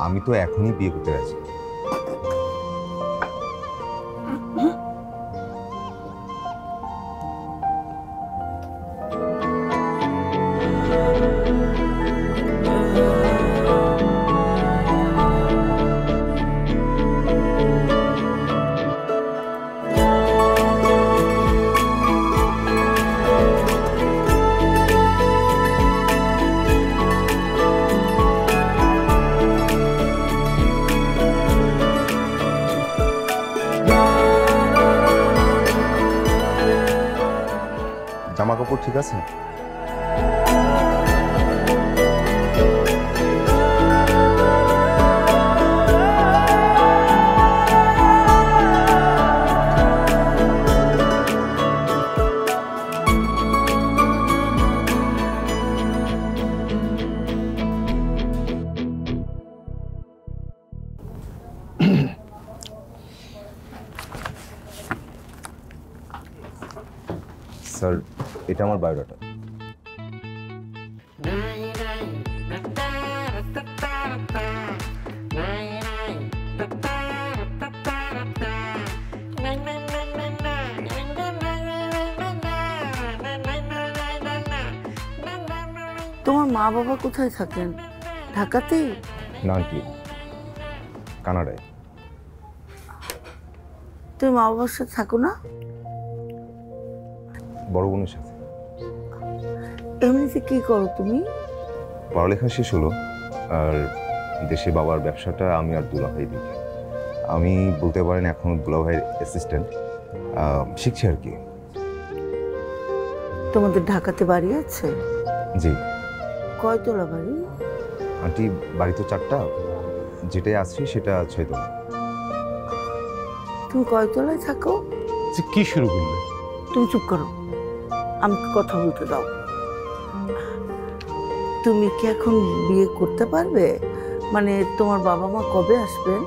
আমি তো এখনই বিয়ে করতে রাজি। জামা কাপড় ঠিক আছে? স্যার, এটা আমার বায়োডাটা। তোমার মা বাবা কোথায় থাকেন? ঢাকাতেই? না আন্টি, কানাডায়। তুমি মা বাবার সাথে থাকো না? বড় বোনের সাথে। এমনিতে কি করো তুমি? পড়ালেখা শেষ হলো, আর দেশে বাবার ব্যবসাটা আমি আর দুলাভাই দেখি। আমি বলতে পারেন এখন দুলাভাইয়ের অ্যাসিস্ট্যান্ট, শিখছি আর কি। তোমাদের ঢাকাতে বাড়ি আছে? জি কয়তলা বাড়ি? আন্টি, বাড়ি তো 4টা, যেটাই আছি সেটা 6 তলা। তুমি কয়তলায় থাকো? কি শুরু করলে? তুমি চুপ করো, আমাকে কথা বলতে দাও। তুমি কি এখন বিয়ে করতে পারবে? মানে তোমার বাবা মা কবে আসবেন?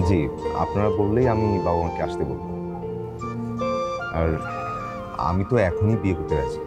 জি, আপনারা বললেই আমি বাবা মাকে আসতে বলবো। আর আমি তো এখনই বিয়ে করতে রাজি।